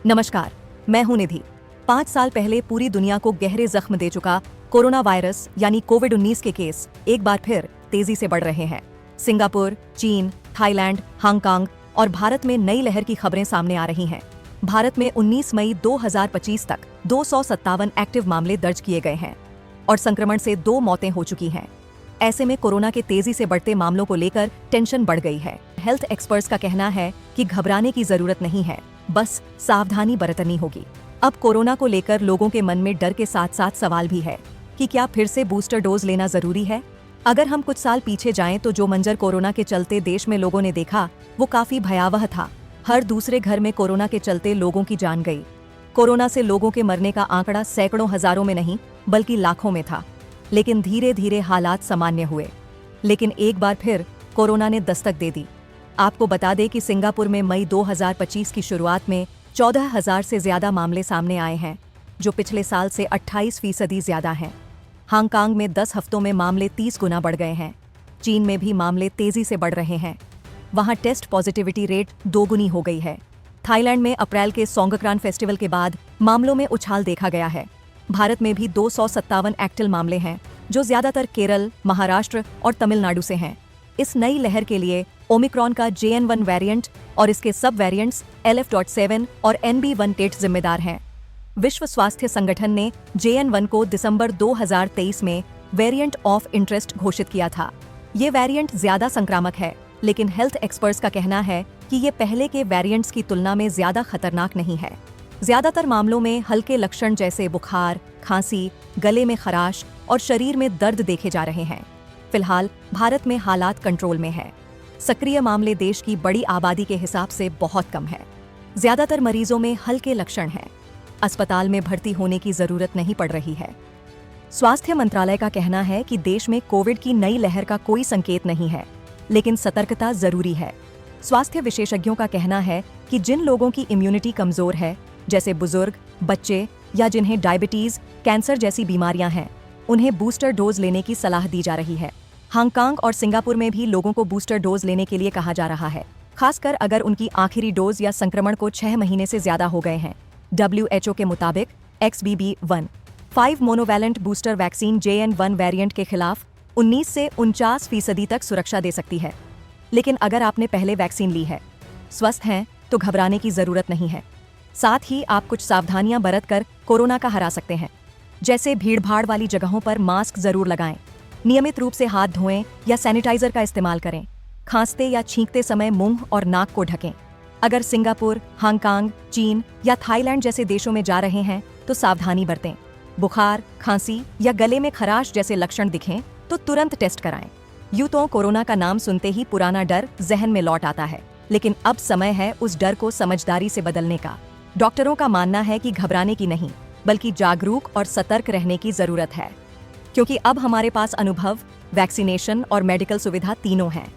नमस्कार, मैं हूं निधि। 5 साल पहले पूरी दुनिया को गहरे जख्म दे चुका कोरोना वायरस यानी कोविड-19 के केस एक बार फिर तेजी से बढ़ रहे हैं। सिंगापुर, चीन, थाईलैंड, हांगकांग और भारत में नई लहर की खबरें सामने आ रही हैं। भारत में 19 मई 2025 तक 257 एक्टिव मामले दर्ज किए गए हैं और संक्रमण से 2 मौतें हो चुकी हैं। ऐसे में कोरोना के तेजी से बढ़ते मामलों को लेकर टेंशन बढ़ गई है। हेल्थ एक्सपर्ट्स का कहना है कि घबराने की जरूरत नहीं है, बस सावधानी बरतनी होगी। अब कोरोना को लेकर लोगों के मन में डर के साथ साथ सवाल भी है कि क्या फिर से बूस्टर डोज लेना जरूरी है। अगर हम कुछ साल पीछे जाएं तो जो मंजर कोरोना के चलते देश में लोगों ने देखा वो काफी भयावह था। हर दूसरे घर में कोरोना के चलते लोगों की जान गई। कोरोना से लोगों के मरने का आंकड़ा सैकड़ों हजारों में नहीं बल्कि लाखों में था। लेकिन धीरे धीरे हालात सामान्य हुए। लेकिन एक बार फिर कोरोना ने दस्तक दे दी। आपको बता दें कि सिंगापुर में मई 2025 की शुरुआत में 14,000 से ज्यादा मामले सामने आए हैं, जो पिछले साल से 28% ज्यादा हैं। हांगकांग में 10 हफ्तों में मामले 30 गुना बढ़ गए हैं। चीन में भी मामले तेजी से बढ़ रहे हैं। वहां टेस्ट पॉजिटिविटी रेट 2 गुनी हो गई है। थाईलैंड में अप्रैल के सोंगक्रान फेस्टिवल के बाद मामलों में उछाल देखा गया है। भारत में भी 257 एक्टिव मामले हैं, जो ज्यादातर केरल, महाराष्ट्र और तमिलनाडु से हैं। इस नई लहर के लिए ओमिक्रॉन का JN.1 वेरिएंट और इसके सब वेरिएंट्स LF.7 और NB.1.8 जिम्मेदार हैं। विश्व स्वास्थ्य संगठन ने JN.1 को दिसंबर 2023 में वेरिएंट ऑफ इंटरेस्ट घोषित किया था। ये वेरिएंट ज्यादा संक्रामक है, लेकिन हेल्थ एक्सपर्ट्स का कहना है कि ये पहले के वेरिएंट्स की तुलना में ज्यादा खतरनाक नहीं है। ज्यादातर मामलों में हल्के लक्षण जैसे बुखार, खांसी, गले में खराश और शरीर में दर्द देखे जा रहे हैं। फिलहाल भारत में हालात कंट्रोल में है। सक्रिय मामले देश की बड़ी आबादी के हिसाब से बहुत कम है। ज्यादातर मरीजों में हल्के लक्षण हैं। अस्पताल में भर्ती होने की जरूरत नहीं पड़ रही है। स्वास्थ्य मंत्रालय का कहना है कि देश में कोविड की नई लहर का कोई संकेत नहीं है, लेकिन सतर्कता जरूरी है। स्वास्थ्य विशेषज्ञों का कहना है कि जिन लोगों की इम्यूनिटी कमजोर है, जैसे बुजुर्ग, बच्चे या जिन्हें डायबिटीज, कैंसर जैसी बीमारियां हैं, उन्हें बूस्टर डोज लेने की सलाह दी जा रही है। हांगकांग और सिंगापुर में भी लोगों को बूस्टर डोज लेने के लिए कहा जा रहा है, खासकर अगर उनकी आखिरी डोज या संक्रमण को 6 महीने से ज्यादा हो गए हैं। WHO के मुताबिक XBB.1.5 monovalent booster vaccine JN.1 variant के खिलाफ 19 से 49% तक सुरक्षा दे सकती है। लेकिन अगर आपने पहले वैक्सीन ली है, स्वस्थ हैं, तो घबराने की जरूरत नहीं है। साथ ही आप कुछ सावधानियां बरतकर कोरोना का हरा सकते हैं, जैसे भीड़भाड़ वाली जगहों पर मास्क जरूर लगाएं, नियमित रूप से हाथ धोएं या सैनिटाइजर का इस्तेमाल करें, खांसते या छींकते समय मुंह और नाक को ढकें। अगर सिंगापुर, हांगकांग, चीन या थाईलैंड जैसे देशों में जा रहे हैं तो सावधानी बरतें। बुखार, खांसी या गले में खराश जैसे लक्षण दिखें तो तुरंत टेस्ट कराएं। यूं तो कोरोना का नाम सुनते ही पुराना डर जहन में लौट आता है, लेकिन अब समय है उस डर को समझदारी से बदलने का। डॉक्टरों का मानना है कि घबराने की नहीं, बल्कि जागरूक और सतर्क रहने की जरूरत है, क्योंकि अब हमारे पास अनुभव, वैक्सीनेशन और मेडिकल सुविधा तीनों हैं।